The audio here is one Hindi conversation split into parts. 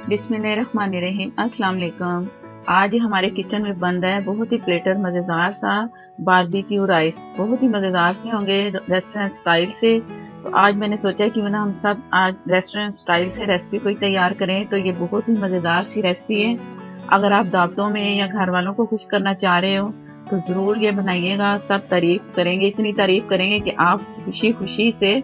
बिस्मिल्लाहिर्रहमानिर्रहीम। अस्सलाम वालेकुम। आज हमारे किचन में बन रहा है बहुत ही प्लेटर मज़ेदार सा बारबेक्यू राइस। बहुत ही मज़ेदार से होंगे रेस्टोरेंट स्टाइल से। तो आज मैंने सोचा कि ना हम सब आज रेस्टोरेंट स्टाइल से रेसिपी कोई तैयार करें। तो ये बहुत ही मज़ेदार सी रेसिपी है। अगर आप दावतों में या घर वालों को खुश करना चाह रहे हो तो ज़रूर ये बनाइएगा। सब तारीफ़ करेंगे, इतनी तारीफ़ करेंगे कि आप खुशी खुशी से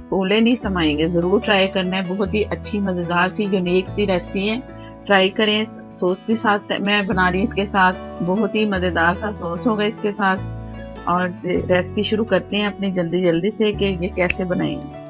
फूले नहीं समाएंगे। ज़रूर ट्राई करना है। बहुत ही अच्छी मज़ेदार सी यूनिक सी रेसिपी है। ट्राई करें। सॉस भी साथ मैं बना रही हूँ इसके साथ। बहुत ही मज़ेदार सा सॉस होगा इसके साथ। और रेसिपी शुरू करते हैं अपनी जल्दी जल्दी से कि ये कैसे बनाएंगे।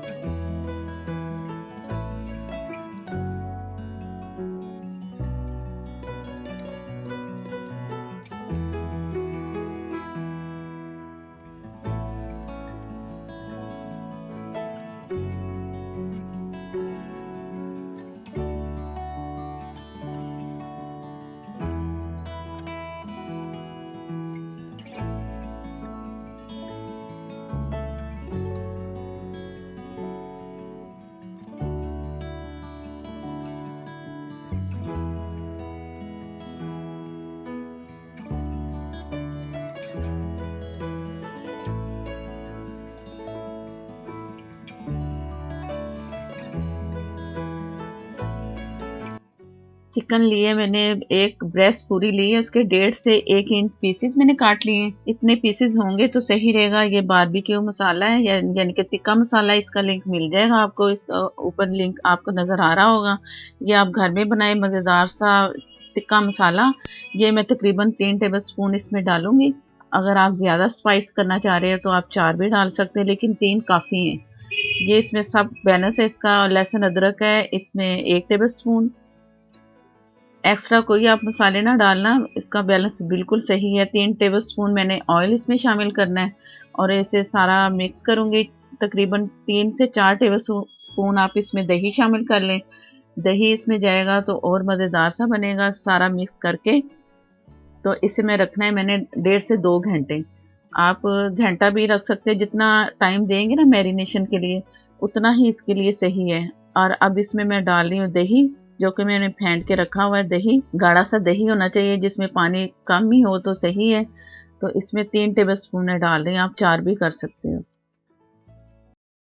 चिकन लिए मैंने, एक ब्रेस्ट पूरी ली है, उसके 1.5 से 1 इंच पीसेस मैंने काट लिए हैं। इतने पीसेस होंगे तो सही रहेगा। ये बारबेक्यू मसाला है यानी कि तिक्का मसाला। इसका लिंक मिल जाएगा आपको, इसका ऊपर लिंक आपको नज़र आ रहा होगा। ये आप घर में बनाए मज़ेदार सा तिक्का मसाला। ये मैं तकरीबन 3 टेबल स्पून इसमें डालूंगी। अगर आप ज़्यादा स्पाइस करना चाह रहे हो तो आप 4 भी डाल सकते हैं, लेकिन 3 काफ़ी हैं। ये इसमें सब बैलेंस है इसका। लहसुन अदरक है इसमें 1 टेबल स्पून। एक्स्ट्रा कोई आप मसाले ना डालना, इसका बैलेंस बिल्कुल सही है। 3 टेबल स्पून मैंने ऑयल इसमें शामिल करना है और इसे सारा मिक्स करूंगी। तकरीबन 3 से 4 टेबल स्पून आप इसमें दही शामिल कर लें। दही इसमें जाएगा तो और मज़ेदार सा बनेगा। सारा मिक्स करके तो इसे मैं रखना है मैंने 1.5 से 2 घंटे। आप घंटा भी रख सकते हैं। जितना टाइम देंगे ना मैरिनेशन के लिए उतना ही इसके लिए सही है। और अब इसमें मैं डाल रही हूँ दही, जो कि मैंने फेंट के रखा हुआ है। दही गाढ़ा सा दही होना चाहिए जिसमें पानी कम ही हो तो सही है। तो इसमें 3 टेबल स्पून मैं डाल रही हूँ, आप 4 भी कर सकते हो।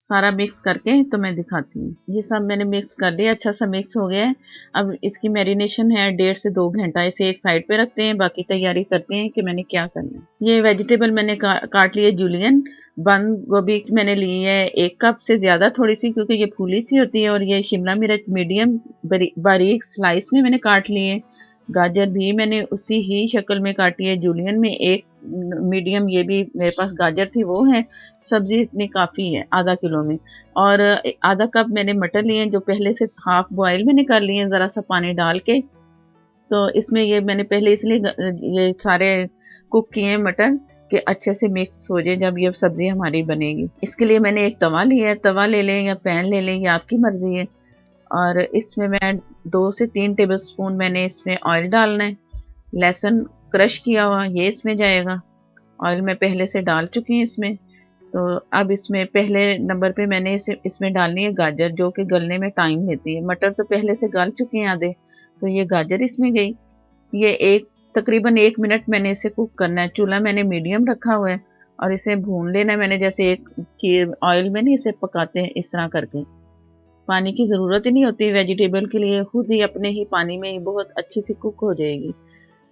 सारा मिक्स करके तो मैं दिखाती हूँ। ये सब मैंने मिक्स कर लिया, अच्छा सा मिक्स हो गया है। अब इसकी मैरिनेशन है 1.5 से 2 घंटा। इसे एक साइड पे रखते हैं, बाकी तैयारी करते हैं कि मैंने क्या करना है। ये वेजिटेबल मैंने काट लिए जूलियन। बंद गोभी मैंने ली है 1 कप से ज़्यादा थोड़ी सी, क्योंकि ये फूली सी होती है। और ये शिमला मिर्च मीडियम बारीक स्लाइस में मैंने काट लिए। गाजर भी मैंने उसी ही शक्ल में काटी है। जूलियन में 1 मीडियम, ये भी मेरे पास गाजर थी वो है। सब्जी इतनी काफ़ी है आधा किलो में। और आधा कप मैंने मटर लिए जो पहले से हाफ बॉयल मैंने कर लिए हैं ज़रा सा पानी डाल के। तो इसमें ये मैंने पहले इसलिए ये सारे कुक किए मटर कि अच्छे से मिक्स हो जाए जब ये सब्जी हमारी बनेगी। इसके लिए मैंने एक तवा लिया है। तवा ले लें या पैन ले लें, ये आपकी मर्जी है। और इसमें मैं 2 से 3 टेबल स्पून मैंने इसमें ऑयल डालना है। लहसुन क्रश किया हुआ ये इसमें जाएगा। ऑयल मैं पहले से डाल चुकी हूँ इसमें। तो अब इसमें पहले नंबर पे मैंने इसमें डालनी है गाजर, जो कि गलने में टाइम लेती है। मटर तो पहले से गल चुके हैं आधे, तो ये गाजर इसमें गई। ये तकरीबन 1 मिनट मैंने इसे कुक करना है। चूल्हा मैंने मीडियम रखा हुआ है और इसे भून लेना है मैंने, जैसे एक ऑयल में नहीं इसे पकाते हैं इस तरह करके। पानी की ज़रूरत ही नहीं होती वेजिटेबल के लिए, खुद ही अपने ही पानी में बहुत अच्छी सी कुक हो जाएगी।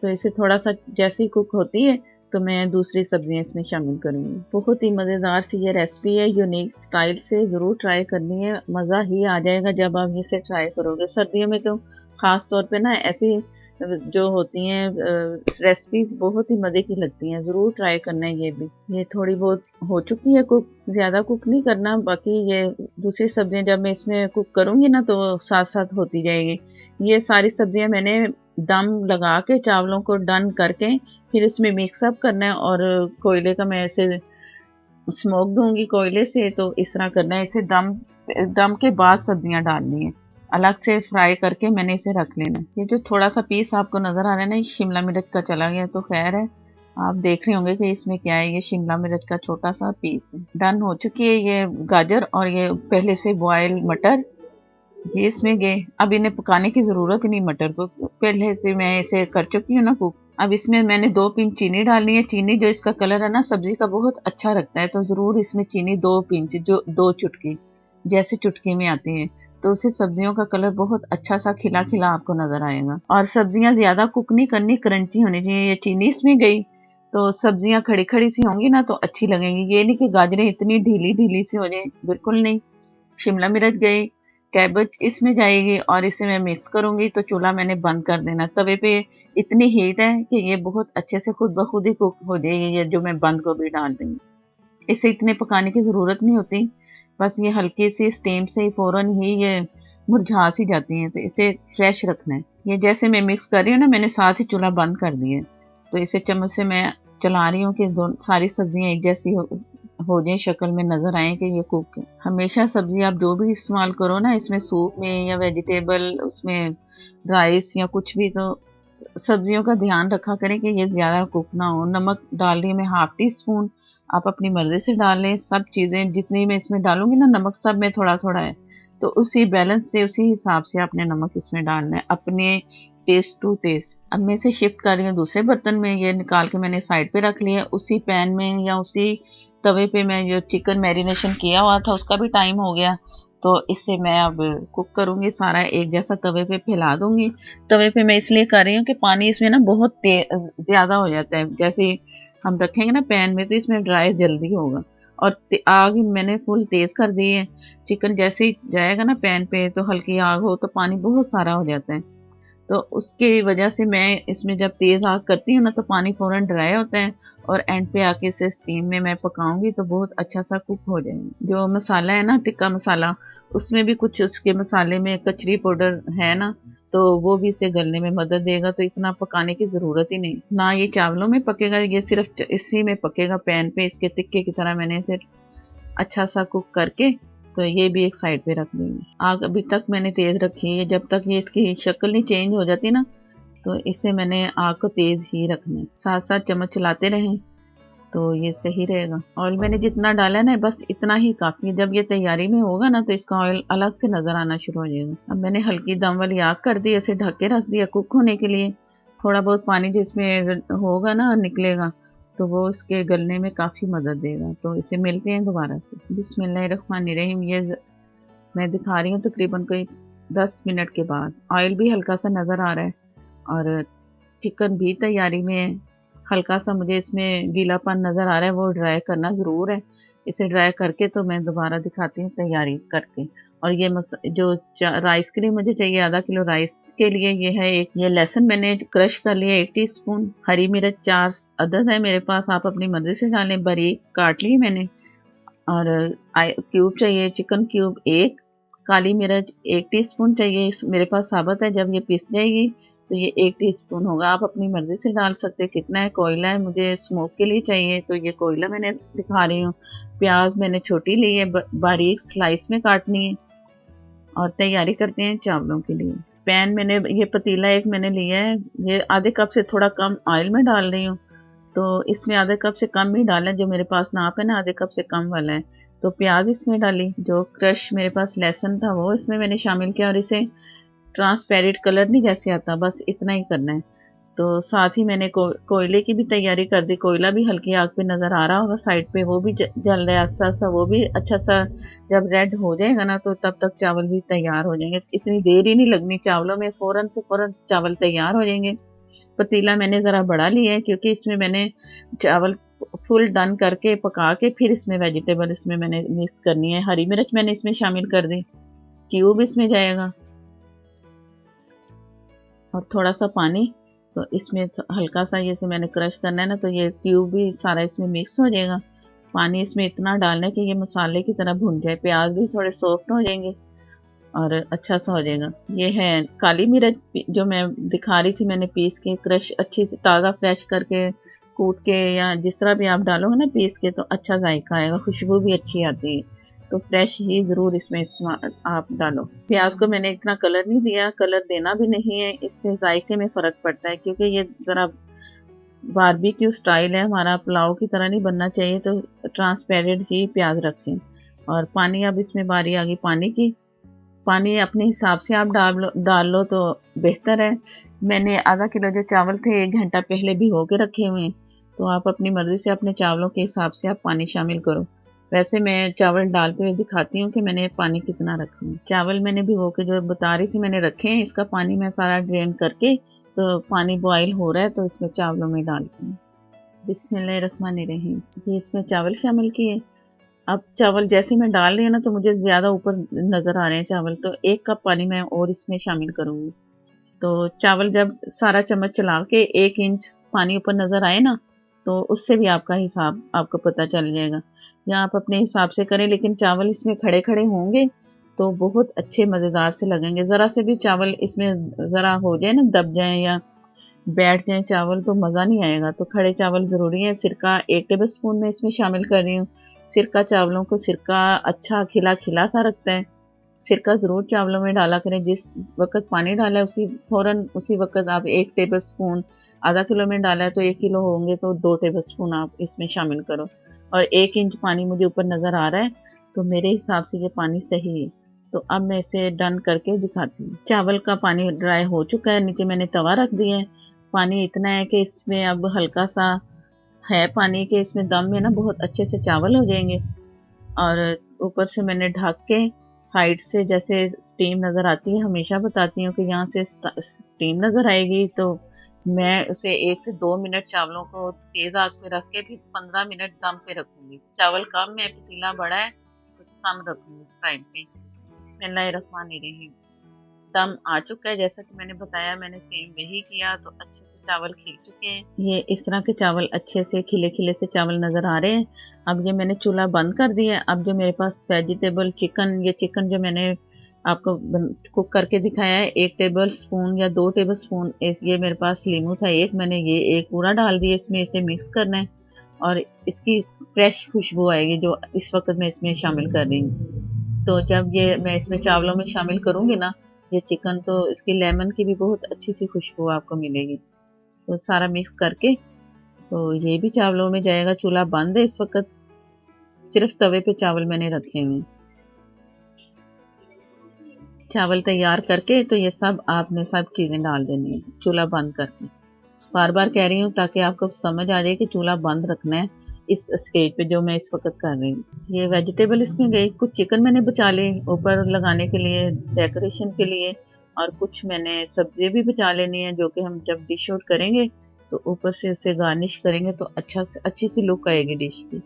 तो इसे थोड़ा सा जैसे ही कुक होती है तो मैं दूसरी सब्जियां इसमें शामिल करूँगी। बहुत ही मज़ेदार सी ये रेसिपी है, यूनिक स्टाइल से ज़रूर ट्राई करनी है। मज़ा ही आ जाएगा जब आप इसे ट्राई करोगे। सर्दियों में तो ख़ास तौर पे ना ऐसी जो होती हैं रेसिपीज़ बहुत ही मज़े की लगती हैं। ज़रूर ट्राई करना है ये भी। ये थोड़ी बहुत हो चुकी है कुक, ज़्यादा कुक नहीं करना। बाकी ये दूसरी सब्जियां जब मैं इसमें कुक करूँगी ना तो साथ साथ होती जाएगी। ये सारी सब्जियां मैंने दम लगा के चावलों को डन करके फिर इसमें मिक्सअप करना है। और कोयले का मैं इसे स्मोक दूंगी कोयले से। तो इस तरह करना है। इसे दम दम के बाद सब्जियां डालनी है, अलग से फ्राई करके मैंने इसे रख लेना। ये जो थोड़ा सा पीस आपको नज़र आ रहा है ना, ये शिमला मिर्च का चला गया तो खैर है। आप देख रहे होंगे कि इसमें क्या है। ये शिमला मिर्च का छोटा सा पीस है। डन हो चुकी है ये गाजर और ये पहले से बॉयल मटर। ये इसमें गए। अब इन्हें पकाने की ज़रूरत ही नहीं, मटर को पहले से मैं इसे कर चुकी हूँ ना कुक। अब इसमें मैंने 2 पिंच चीनी डालनी है। चीनी जो इसका कलर है ना सब्ज़ी का बहुत अच्छा रखता है, तो ज़रूर इसमें चीनी 2 पिंच, जो 2 चुटकी, जैसे चुटकी में आती है, तो उससे सब्जियों का कलर बहुत अच्छा-सा खिला-खिला आपको नज़र आएगा। और सब्जियाँ ज़्यादा कुक नहीं करनी, क्रंची होनी चाहिए। ये चीनी इसमें गई, तो सब्जियाँ खड़ी-खड़ी सी होंगी ना तो अच्छी लगेंगी। ये नहीं कि गाजरें इतनी ढीली-ढीली सी हो जाएँ, बिल्कुल नहीं। शिमला मिर्च गई, कैबेज इसमें जाएगी और इसे मैं मिक्स करूँगी, तो चूल्हा मैंने बंद कर देना। तवे पे इतनी हीट है कि ये बहुत अच्छे से खुद ब खुद ही कुक हो जाएगी, ये जो मैं बंद गोभी डाल रही हूँ। इसे इतने पकाने की ज़रूरत नहीं होती, बस ये हल्की सी स्टीम से ही फ़ौरन ही ये मुरझा सी जाती हैं, तो इसे फ्रेश रखना है। ये जैसे मैं मिक्स कर रही हूँ ना, मैंने साथ ही चूल्हा बंद कर दिया है, तो इसे चम्मच से मैं चला रही हूँ कि सारी सब्जियाँ एक जैसी हो जाए, शक्ल में नज़र आए कि ये कुक है। हमेशा सब्जी आप जो भी इस्तेमाल करो ना, इसमें सूप में या वेजिटेबल उसमें राइस या कुछ भी, तो सब्जियों का ध्यान रखा करें कि ये ज़्यादा कुक ना हो। नमक डाल रही हूँ मैं हाफ टी स्पून, आप अपनी मर्ज़ी से डाल लें। सब चीज़ें जितनी मैं इसमें डालूँगी ना, नमक सब में थोड़ा-थोड़ा है, तो उसी बैलेंस से, उसी हिसाब से आपने नमक इसमें डालना है, अपने टेस्ट टू टेस्ट। अब मैं इसे शिफ्ट कर रही हूँ दूसरे बर्तन में, ये निकाल के मैंने साइड पे रख लिया। उसी पैन में या उसी तवे पे मैं जो चिकन मैरिनेशन किया हुआ था, उसका भी टाइम हो गया, तो इससे मैं अब कुक करूँगी। सारा एक जैसा तवे पे फैला दूँगी। तवे पे मैं इसलिए कर रही हूँ कि पानी इसमें ना बहुत ज़्यादा हो जाता है। जैसे ही हम रखेंगे ना पैन में, तो इसमें ड्राई जल्दी होगा। और आग मैंने फुल तेज़ कर दी है। चिकन जैसे ही जाएगा ना पैन पे, तो हल्की आग हो तो पानी बहुत सारा हो जाता है। तो उसकी वजह से मैं इसमें जब तेज़ आग करती हूँ ना, तो पानी फ़ौरन ड्राई होता है और एंड पे आके इसे स्टीम में मैं पकाऊंगी तो बहुत अच्छा सा कुक हो जाएगा। जो मसाला है ना, टिक्का मसाला, उसमें भी कुछ उसके मसाले में कचरी पाउडर है ना, तो वो भी इसे गलने में मदद देगा, तो इतना पकाने की ज़रूरत ही नहीं। ना ये चावलों में पकेगा, ये सिर्फ इसी में पकेगा पैन पे, इसके टिक्के की तरह मैंने इसे अच्छा सा कुक करके, तो ये भी एक साइड पे रख देंगे। आग अभी तक मैंने तेज़ रखी है, जब तक ये इसकी शक्ल नहीं चेंज हो जाती ना, तो इसे मैंने आग को तेज़ ही रखना है। साथ साथ चम्मच चलाते रहें, तो ये सही रहेगा। ऑयल मैंने जितना डाला है ना, बस इतना ही काफ़ी है। जब ये तैयारी में होगा ना, तो इसका ऑयल अलग से नज़र आना शुरू हो जाएगा। अब मैंने हल्की दम वाली आग कर दी, इसे ढक के रख दिया कुक होने के लिए। थोड़ा बहुत पानी जो इसमें होगा ना, निकलेगा, तो वो इसके गलने में काफ़ी मदद देगा। तो इसे मिलते हैं दोबारा से। बिस्मिल्लाहिर्रहमानिर्रहीम। मैं दिखा रही हूँ तकरीबन कोई 10 मिनट के बाद। ऑयल भी हल्का सा नज़र आ रहा है और चिकन भी तैयारी में है। हल्का सा मुझे इसमें गीलापन नज़र आ रहा है, वो ड्राई करना ज़रूर है। इसे ड्राई करके तो मैं दोबारा दिखाती हूँ तैयारी करके। और ये जो राइस के लिए मुझे चाहिए, आधा किलो राइस के लिए ये है एक, ये लहसुन मैंने क्रश कर लिया 1 टीस्पून, हरी मिर्च 4 अदद है मेरे पास, आप अपनी मर्ज़ी से डालें, बारीक काट ली मैंने। और क्यूब चाहिए, चिकन क्यूब 1, काली मिर्च 1 टीस्पून चाहिए, मेरे पास साबुत है, जब ये पिस जाएगी तो ये 1 टीस्पून होगा। आप अपनी मर्ज़ी से डाल सकते हैं। कितना है, कोयला है, मुझे स्मोक के लिए चाहिए, तो ये कोयला मैंने दिखा रही हूँ। प्याज मैंने छोटी ली है, बारीक स्लाइस में काटनी है। और तैयारी करते हैं चावलों के लिए। पैन मैंने, ये पतीला एक मैंने लिया है, ये आधे कप से थोड़ा कम ऑयल में डाल रही हूँ, तो इसमें आधे कप से कम ही डालना है, जो मेरे पास नाप है ना, आधे कप से कम वाला है। तो प्याज इसमें डाली, जो क्रश मेरे पास लहसुन था वो इसमें मैंने शामिल किया, और इसे ट्रांसपेरेंट कलर नहीं जैसे आता, बस इतना ही करना है। तो साथ ही मैंने कोयले की भी तैयारी कर दी। कोयला भी हल्की आग पे नज़र आ रहा होगा साइड पे, वो भी जल रहा है आस्ता आस्ता, वो भी अच्छा सा जब रेड हो जाएगा ना, तो तब तक चावल भी तैयार हो जाएंगे। इतनी देर ही नहीं लगनी चावलों में, फ़ौरन से फ़ौरन चावल तैयार हो जाएंगे। पतीला मैंने ज़रा बड़ा लिया है, क्योंकि इसमें मैंने चावल फुल डन करके पका के फिर इसमें वेजिटेबल इसमें मैंने मिक्स करनी है। हरी मिर्च मैंने इसमें शामिल कर दी, क्यूब इसमें जाएगा और थोड़ा सा पानी। तो इसमें हल्का सा ये से मैंने क्रश करना है ना, तो ये क्यूब भी सारा इसमें मिक्स हो जाएगा। पानी इसमें इतना डालना है कि ये मसाले की तरह भुन जाए, प्याज भी थोड़े सॉफ्ट हो जाएंगे और अच्छा सा हो जाएगा। ये है काली मिर्च, जो मैं दिखा रही थी, मैंने पीस के क्रश अच्छी से ताज़ा फ्रेश करके कूट के, या जिस तरह भी आप डालोगे ना पीस के, तो अच्छा जायका आएगा, खुशबू भी अच्छी आती है। तो फ्रेश ही ज़रूर इसमें आप डालो। प्याज को मैंने इतना कलर नहीं दिया, कलर देना भी नहीं है, इससे जायके में फ़र्क पड़ता है, क्योंकि ये ज़रा बारबेक्यू स्टाइल है हमारा, पुलाव की तरह नहीं बनना चाहिए, तो ट्रांसपेरेंट ही प्याज रखें। और पानी, अब इसमें बारी आ गई पानी की, पानी अपने हिसाब से आप डाल लो तो बेहतर है। मैंने आधा किलो जो चावल थे 1 घंटा पहले भिगो के रखे हुए हैं, तो आप अपनी मर्ज़ी से अपने चावलों के हिसाब से आप पानी शामिल करो। वैसे मैं चावल डालते हुए दिखाती हूँ कि मैंने पानी कितना रखा है। चावल मैंने भिगो के जो बता रही थी मैंने रखे हैं, इसका पानी मैं सारा ड्रेन करके, तो पानी बॉयल हो रहा है तो इसमें चावलों में डालती हूँ। बिस्मिल्लाहिर्रहमानिर्रहीम। ये इसमें चावल शामिल किए। अब चावल जैसे मैं डाल रही हूँ ना तो मुझे ज़्यादा ऊपर नज़र आ रहे हैं चावल, तो 1 कप पानी मैं और इसमें शामिल करूँगी। तो चावल जब सारा चम्मच चला के 1 इंच पानी ऊपर नज़र आए ना, तो उससे भी आपका हिसाब आपको पता चल जाएगा। या आप अपने हिसाब से करें, लेकिन चावल इसमें खड़े-खड़े होंगे तो बहुत अच्छे मज़ेदार से लगेंगे। ज़रा से भी चावल इसमें ज़रा हो जाए ना, दब जाएँ या बैठ जाएँ चावल तो मज़ा नहीं आएगा, तो खड़े चावल ज़रूरी है। सिरका 1 टेबल स्पून मैं इसमें शामिल कर रही हूँ। सिरका चावलों को सिरका अच्छा खिला-खिला सा रखता है। सिरका ज़रूर चावलों में डाला करें, जिस वक़्त पानी डाला है फ़ौरन उसी वक़्त आप 1 टेबल स्पून, आधा किलो में डाला है तो 1 किलो होंगे तो 2 टेबल स्पून आप इसमें शामिल करो। और 1 इंच पानी मुझे ऊपर नज़र आ रहा है, तो मेरे हिसाब से ये पानी सही है। तो अब मैं इसे डन करके दिखाती हूँ। चावल का पानी ड्राई हो चुका है, नीचे मैंने तवा रख दिया है। पानी इतना है कि इसमें अब हल्का-सा है पानी के इसमें दम में ना बहुत अच्छे से चावल हो जाएँगे। और ऊपर से मैंने ढक के साइड से जैसे स्टीम नज़र आती है, हमेशा बताती हूँ कि यहाँ से स्टीम नज़र आएगी, तो मैं उसे 1 से 2 मिनट चावलों को तेज़ आग पे रख के फिर 15 मिनट दम पे रखूँगी। चावल कम है, पतीला बड़ा है, तो कम रखूँगी फ्राइम पे। बिस्मिल्लाहिर्रहमानिर्रहीम। दम आ चुका है, जैसा कि मैंने बताया, मैंने सेम वही किया, तो अच्छे से चावल खिल चुके हैं। ये इस तरह के चावल अच्छे से खिले-खिले से चावल नज़र आ रहे हैं। अब ये मैंने चूल्हा बंद कर दिया है। अब जो मेरे पास वेजिटेबल चिकन, ये चिकन जो मैंने आपको कुक करके दिखाया है, 1 टेबल स्पून या 2 टेबल स्पून ये मेरे पास लीमू था एक, मैंने ये एक पूरा डाल दिया इसमें। इसे मिक्स करना है और इसकी फ्रेश खुशबू आएगी जो इस वक्त मैं इसमें शामिल कर रही हूँ। तो जब ये मैं इसमें चावलों में शामिल करूँगी ना ये चिकन, तो इसकी लेमन की भी बहुत अच्छी सी खुशबू आपको मिलेगी। तो सारा मिक्स करके तो ये भी चावलों में जाएगा। चूल्हा बंद है इस वक्त, सिर्फ तवे पे चावल मैंने रखे हुए हैं। चावल तैयार करके तो ये सब आपने सब चीज़ें डाल देनी है चूल्हा बंद करके। बार बार कह रही हूँ ताकि आपको समझ आ जाए कि चूल्हा बंद रखना है इस स्टेज पे जो मैं इस वक्त कर रही हूँ। ये वेजिटेबल इसमें गई, कुछ चिकन मैंने बचा ली ऊपर लगाने के लिए, डेकोरेशन के लिए, और कुछ मैंने सब्जी भी बचा लेनी है जो कि हम जब डिश आउट करेंगे तो ऊपर से उसे गार्निश करेंगे तो अच्छी सी लुक आएगी डिश की।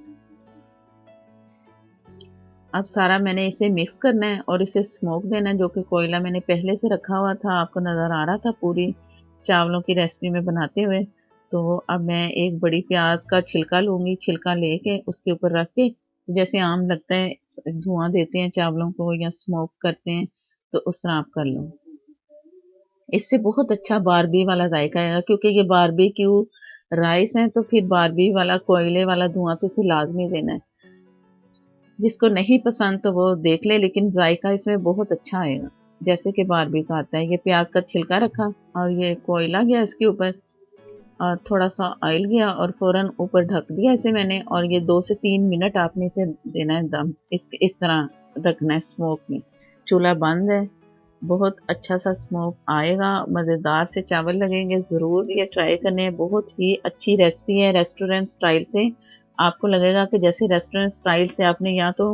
अब सारा मैंने इसे मिक्स करना है और इसे स्मोक देना है, जो कि कोयला मैंने पहले से रखा हुआ था, आपको नज़र आ रहा था पूरी चावलों की रेसिपी में बनाते हुए। तो अब मैं एक बड़ी प्याज का छिलका लूँगी, छिलका लेके उसके ऊपर रख के, जैसे आम लगता है धुआं देते हैं चावलों को या स्मोक करते हैं, तो उस तरह आप कर लो। इससे बहुत अच्छा बारबी वाला जायका आएगा, क्योंकि ये बारबेक्यू राइस है, तो फिर बारबी वाला कोयले वाला धुआं तो उसे लाजमी देना है। जिसको नहीं पसंद तो वो देख ले, लेकिन जायका इसमें बहुत अच्छा आएगा जैसे कि बारबी का आता है। ये प्याज का छिलका रखा और ये कोयला गया इसके ऊपर और थोड़ा सा ऑयल गया और फौरन ऊपर ढक दिया इसे मैंने, और ये 2 से 3 मिनट आपने इसे देना है दम, इस तरह रखना है स्मोक में। चूल्हा बंद है, बहुत अच्छा सा स्मोक आएगा, मज़ेदार से चावल लगेंगे। ज़रूर ये ट्राई करने हैं, बहुत ही अच्छी रेसिपी है रेस्टोरेंट स्टाइल से। आपको लगेगा कि जैसे रेस्टोरेंट स्टाइल से आपने या तो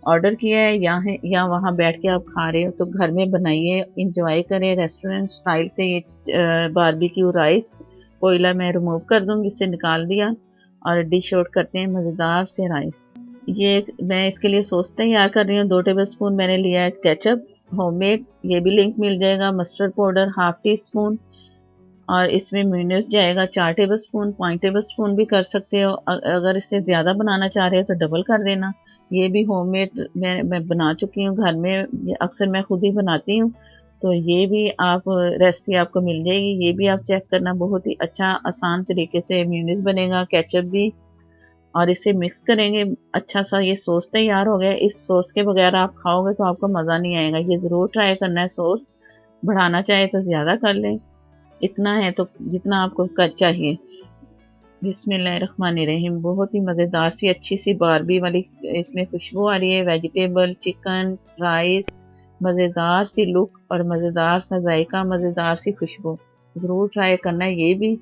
ऑर्डर किया है या वहाँ बैठ के आप खा रहे हो, तो घर में बनाइए, इंजॉय करें रेस्टोरेंट स्टाइल से। ये बारबेक्यू राइस कोयला मैं रिमूव कर दूँगी, इसे निकाल दिया और डिश आउट करते हैं मज़ेदार से राइस। ये मैं इसके लिए सॉस तैयार कर रही हूँ। 2 टेबलस्पून मैंने लिया है केचप होममेड, ये भी लिंक मिल जाएगा। Mustard powder half tea spoon और इसमें मेयोनीज जाएगा 4 टेबलस्पून, 5 टेबलस्पून भी कर सकते हो। अगर इससे ज़्यादा बनाना चाह रहे हो तो डबल कर देना। ये भी होममेड मैं बना चुकी हूँ घर में, ये अक्सर मैं खुद ही बनाती हूँ, तो ये भी आप रेसिपी आपको मिल जाएगी। ये भी आप चेक करना, बहुत ही अच्छा आसान तरीके से मेयोनीज बनेगा, केचप भी। और इसे मिक्स करेंगे, अच्छा सा ये सॉस तैयार हो गया। इस सॉस के बगैर आप खाओगे तो आपको मज़ा नहीं आएगा, ये ज़रूर ट्राई करना है। सॉस बढ़ाना चाहे तो ज़्यादा कर लें, इतना है तो जितना आपको चाहिए। बिस्मिल्लाहिर्रहमानिर्रहीम। बहुत ही मज़ेदार सी अच्छी सी बारबी वाली इसमें खुशबू आ रही है। वेजिटेबल, चिकन, राइस, मज़ेदार सी लुक और मज़ेदार सा जायका, मज़ेदार सी खुशबू। ज़रूर ट्राई करना, ये भी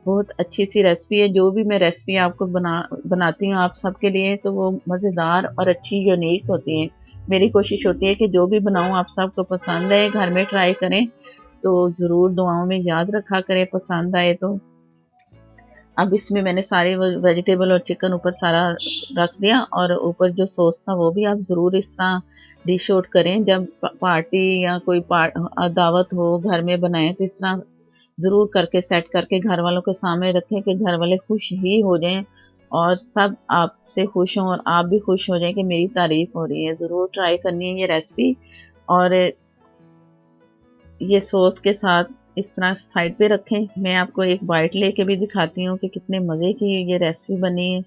बहुत अच्छी सी रेसिपी है। जो भी मैं रेसिपी आपको बनाती हूँ आप सबके लिए, तो वो मज़ेदार और अच्छी यूनिक होती हैं। मेरी कोशिश होती है कि जो भी बनाऊँ आप सबको पसंद आए, घर में ट्राई करें, तो ज़रूर दुआओं में याद रखा करें पसंद आए तो। अब इसमें मैंने सारे वेजिटेबल और चिकन ऊपर सारा रख दिया, और ऊपर जो सॉस था वो भी आप ज़रूर इस तरह डिश आउट करें। जब पार्टी या कोई दावत हो घर में बनाएं, तो इस तरह ज़रूर करके सेट करके घर वालों के सामने रखें कि घर वाले खुश ही हो जाएं और सब आपसे खुश हों और आप भी खुश हो जाएं कि मेरी तारीफ हो रही है। ज़रूर ट्राई करनी है ये रेसिपी। और ये सॉस के साथ इस तरह साइड पे रखें। मैं आपको एक बाइट लेके भी दिखाती हूँ कि कितने मज़े की ये रेसिपी बनी है।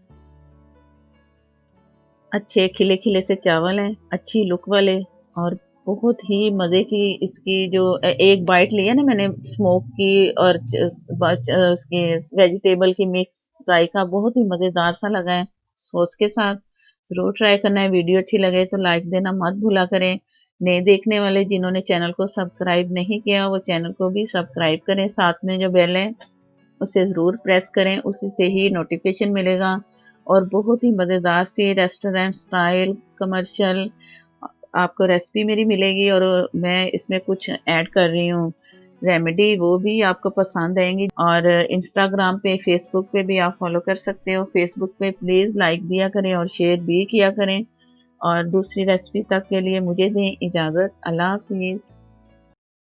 अच्छे खिले खिले से चावल हैं, अच्छी लुक वाले, और बहुत ही मज़े की इसकी जो एक बाइट ली है ना मैंने स्मोक की और उसकी वेजिटेबल की मिक्स, जायका बहुत ही मज़ेदार सा लगा है सॉस के साथ। ज़रूर ट्राई करना है। वीडियो अच्छी लगे तो लाइक देना मत भूला करें। नए देखने वाले जिन्होंने चैनल को सब्सक्राइब नहीं किया, वो चैनल को भी सब्सक्राइब करें। साथ में जो बेल है उसे ज़रूर प्रेस करें, उसी से ही नोटिफिकेशन मिलेगा। और बहुत ही मज़ेदार सी रेस्टोरेंट स्टाइल कमर्शियल आपको रेसिपी मेरी मिलेगी, और मैं इसमें कुछ ऐड कर रही हूँ रेमेडी, वो भी आपको पसंद आएंगी। और इंस्टाग्राम पे फेसबुक पे भी आप फॉलो कर सकते हो। फेसबुक पे प्लीज़ लाइक दिया करें और शेयर भी किया करें। और दूसरी रेसिपी तक के लिए मुझे दें इजाज़त। अल्लाह हाफिज़।